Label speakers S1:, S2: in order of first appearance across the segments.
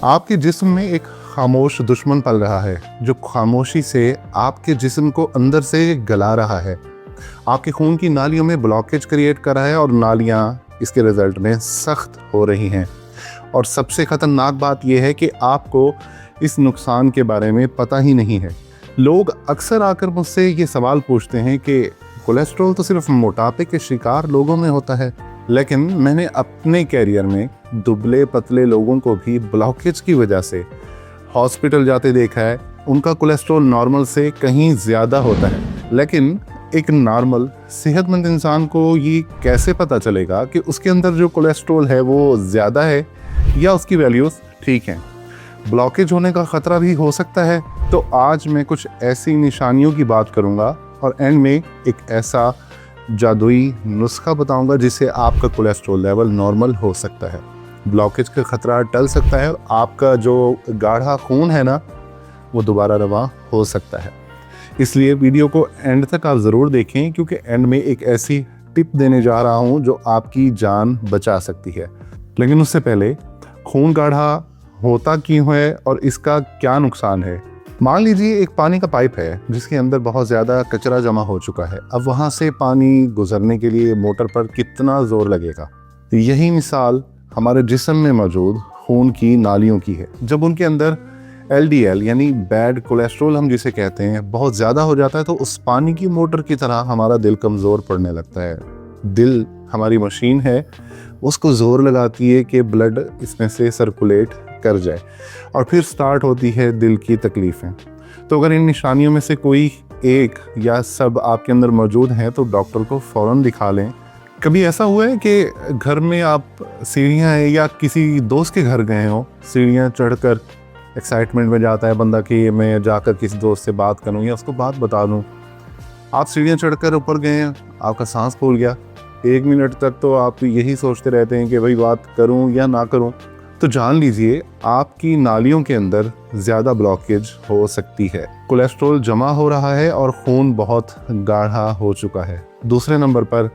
S1: आपके जिस्म में एक खामोश दुश्मन पल रहा है जो खामोशी से आपके जिस्म को अंदर से गला रहा है। आपके खून की नालियों में ब्लॉकेज क्रिएट कर रहा है और नालियां इसके रिजल्ट में सख्त हो रही हैं। और सबसे ख़तरनाक बात यह है कि आपको इस नुकसान के बारे में पता ही नहीं है। लोग अक्सर आकर मुझसे ये सवाल पूछते हैं कि कोलेस्ट्रॉल तो सिर्फ मोटापे के शिकार लोगों में होता है, लेकिन मैंने अपने कैरियर में दुबले पतले लोगों को भी ब्लॉकेज की वजह से हॉस्पिटल जाते देखा है। उनका कोलेस्ट्रॉल नॉर्मल से कहीं ज़्यादा होता है, लेकिन एक नॉर्मल सेहतमंद इंसान को ये कैसे पता चलेगा कि उसके अंदर जो कोलेस्ट्रॉल है वो ज़्यादा है या उसकी वैल्यूज़ ठीक हैं। ब्लॉकेज होने का ख़तरा भी हो सकता है। तो आज मैं कुछ ऐसी निशानियों की बात करूँगा और एंड में एक ऐसा जादुई नुस्खा बताऊंगा जिससे आपका कोलेस्ट्रॉल लेवल नॉर्मल हो सकता है, ब्लॉकेज का खतरा टल सकता है और आपका जो गाढ़ा खून है ना वो दोबारा रवां हो सकता है। इसलिए वीडियो को एंड तक आप ज़रूर देखें, क्योंकि एंड में एक ऐसी टिप देने जा रहा हूं जो आपकी जान बचा सकती है। लेकिन उससे पहले खून गाढ़ा होता क्यों है और इसका क्या नुकसान है। मान लीजिए एक पानी का पाइप है जिसके अंदर बहुत ज़्यादा कचरा जमा हो चुका है। अब वहाँ से पानी गुजरने के लिए मोटर पर कितना ज़ोर लगेगा। यही मिसाल हमारे जिस्म में मौजूद खून की नालियों की है। जब उनके अंदर LDL यानी बैड कोलेस्ट्रॉल हम जिसे कहते हैं बहुत ज़्यादा हो जाता है, तो उस पानी की मोटर की तरह हमारा दिल कमज़ोर पड़ने लगता है। दिल हमारी मशीन है, उसको ज़ोर लगाती है कि ब्लड इसमें से सर्कुलेट कर जाए और फिर स्टार्ट होती है दिल की तकलीफ़ें। तो अगर इन निशानियों में से कोई एक या सब आपके अंदर मौजूद हैं तो डॉक्टर को फ़ौरन दिखा लें। कभी ऐसा हुआ है कि घर में आप सीढ़ियाँ हैं या किसी दोस्त के घर गए हो, सीढ़ियाँ चढ़कर एक्साइटमेंट में जाता है बंदा कि मैं जाकर किसी दोस्त से बात करूँ या उसको बात बता दूँ। आप सीढ़ियाँ चढ़कर ऊपर गए हैं, आपका सांस फूल गया। 1 मिनट तक तो आप यही सोचते रहते हैं कि भाई बात करूँ या ना करूँ। तो जान लीजिए आपकी नालियों के अंदर ज़्यादा ब्लॉकेज हो सकती है। कोलेस्ट्रॉल जमा हो रहा है और खून बहुत गाढ़ा हो चुका है। दूसरे नंबर पर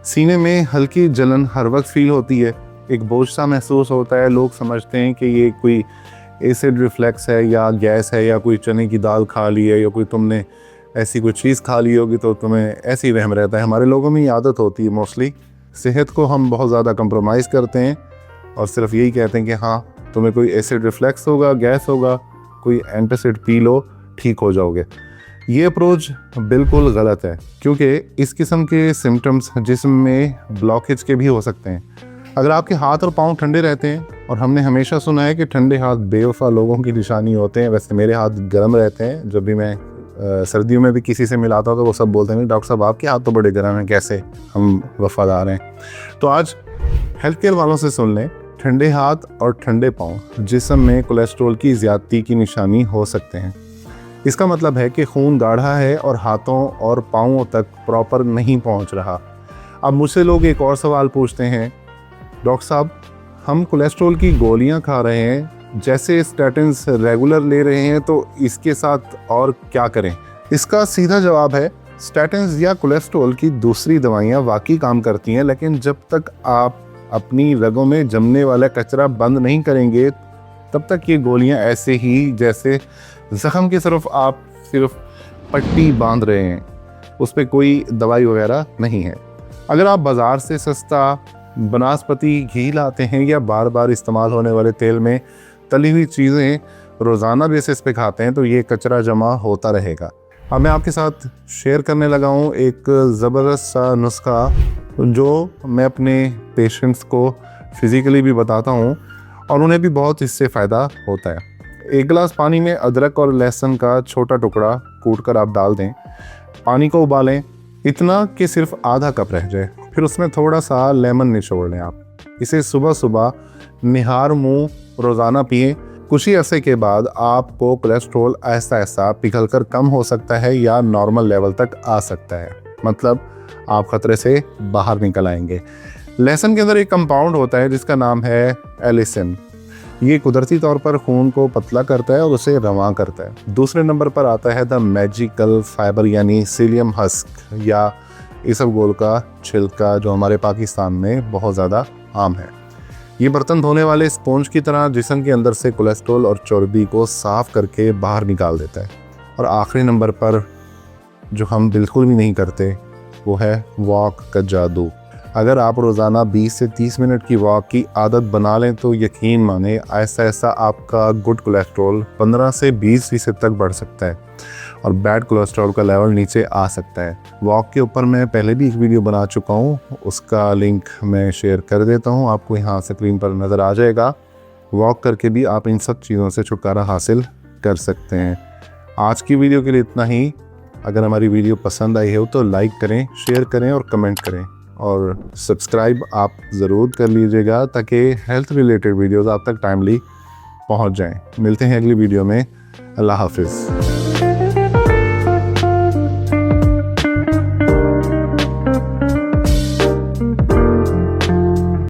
S1: सीने में हल्की जलन हर वक्त फील होती है, एक बोझ सा महसूस होता है। लोग समझते हैं कि ये कोई एसिड रिफ्लेक्स है या गैस है या कोई चने की दाल खा ली है या कोई तुमने ऐसी कोई चीज़ खा ली होगी तो तुम्हें ऐसी वहम रहता है। हमारे लोगों में ये आदत होती है मोस्टली, सेहत को हम बहुत ज़्यादा कंप्रोमाइज़ करते हैं और सिर्फ यही कहते हैं कि हाँ तुम्हें कोई एसिड रिफ्लेक्स होगा, गैस होगा, कोई एंटासिड पी लो, ठीक हो जाओगे। ये अप्रोच बिल्कुल गलत है, क्योंकि इस किस्म के सिम्टम्स जिस्म में ब्लॉकेज के भी हो सकते हैं। अगर आपके हाथ और पाँव ठंडे रहते हैं, और हमने हमेशा सुना है कि ठंडे हाथ बेवफा लोगों की निशानी होते हैं, वैसे मेरे हाथ गर्म रहते हैं। जब भी मैं सर्दियों में भी किसी से मिलाता हूँ तो वो सब बोलते हैं डॉक्टर साहब आपके हाथ तो बड़े गर्म हैं, कैसे हम वफादार हैं। तो आज हेल्थ केयर वालों से सुन लें, ठंडे हाथ और ठंडे पाँव जिस्म में कोलेस्ट्रॉल की ज़्यादती की निशानी हो सकते हैं। इसका मतलब है कि खून गाढ़ा है और हाथों और पाँवों तक प्रॉपर नहीं पहुंच रहा। अब मुझसे लोग एक और सवाल पूछते हैं, डॉक्टर साहब हम कोलेस्ट्रॉल की गोलियां खा रहे हैं, जैसे स्टैटिन्स रेगुलर ले रहे हैं, तो इसके साथ और क्या करें। इसका सीधा जवाब है स्टैटिन्स या कोलेस्ट्रॉल की दूसरी दवाइयाँ वाकई काम करती हैं, लेकिन जब तक आप अपनी रगों में जमने वाला कचरा बंद नहीं करेंगे तब तक ये गोलियां ऐसे ही जैसे ज़ख़म की तरफ आप सिर्फ पट्टी बांध रहे हैं, उस पर कोई दवाई वगैरह नहीं है। अगर आप बाज़ार से सस्ता बनास्पति घी लाते हैं या बार बार इस्तेमाल होने वाले तेल में तली हुई चीज़ें रोज़ाना बेसिस पे खाते हैं तो ये कचरा जमा होता रहेगा। अब मैं आपके साथ शेयर करने लगा हूँ एक ज़बरदस्त सा नुस्खा जो मैं अपने पेशेंट्स को फिज़िकली भी बताता हूँ और उन्हें भी बहुत इससे फ़ायदा होता है। 1 गिलास पानी में अदरक और लहसुन का छोटा टुकड़ा कूटकर आप डाल दें। पानी को उबालें इतना कि सिर्फ आधा कप रह जाए, फिर उसमें थोड़ा सा लेमन निचोड़ लें। आप इसे सुबह सुबह निहार मुँह रोज़ाना पिएं। कुछ ही अरसे के बाद आपको कोलेस्ट्रॉल ऐसा ऐसा पिघल कर कम हो सकता है या नॉर्मल लेवल तक आ सकता है, मतलब आप ख़तरे से बाहर निकल आएंगे। लहसुन के अंदर एक कंपाउंड होता है जिसका नाम है एलिसिन। ये कुदरती तौर पर खून को पतला करता है और उसे रवां करता है। दूसरे नंबर पर आता है द मैजिकल फाइबर यानी सीलियम हस्क या इसबगोल का छिलका, जो हमारे पाकिस्तान में बहुत ज़्यादा आम है। ये बर्तन धोने वाले स्पॉन्ज की तरह जिस्म के अंदर से कोलेस्ट्रॉल और चर्बी को साफ करके बाहर निकाल देता है। और आखिरी नंबर पर जो हम बिल्कुल भी नहीं करते वो है वॉक का जादू। अगर आप रोज़ाना 20 से 30 मिनट की वॉक की आदत बना लें तो यकीन माने ऐसा ऐसा आपका गुड कोलेस्ट्रॉल 15 से 20% तक बढ़ सकता है और बैड कोलेस्ट्रॉल का लेवल नीचे आ सकता है। वॉक के ऊपर मैं पहले भी एक वीडियो बना चुका हूँ, उसका लिंक मैं शेयर कर देता हूँ, आपको यहाँ स्क्रीन पर नज़र आ जाएगा। वॉक करके भी आप इन सब चीज़ों से छुटकारा हासिल कर सकते हैं। आज की वीडियो के लिए इतना ही। अगर हमारी वीडियो पसंद आई हो तो लाइक करें, शेयर करें और कमेंट करें और सब्सक्राइब आप ज़रूर कर लीजिएगा ताकि हेल्थ रिलेटेड वीडियोस आप तक टाइमली पहुंच जाएं। मिलते हैं अगली वीडियो में। अल्लाह हाफिज़।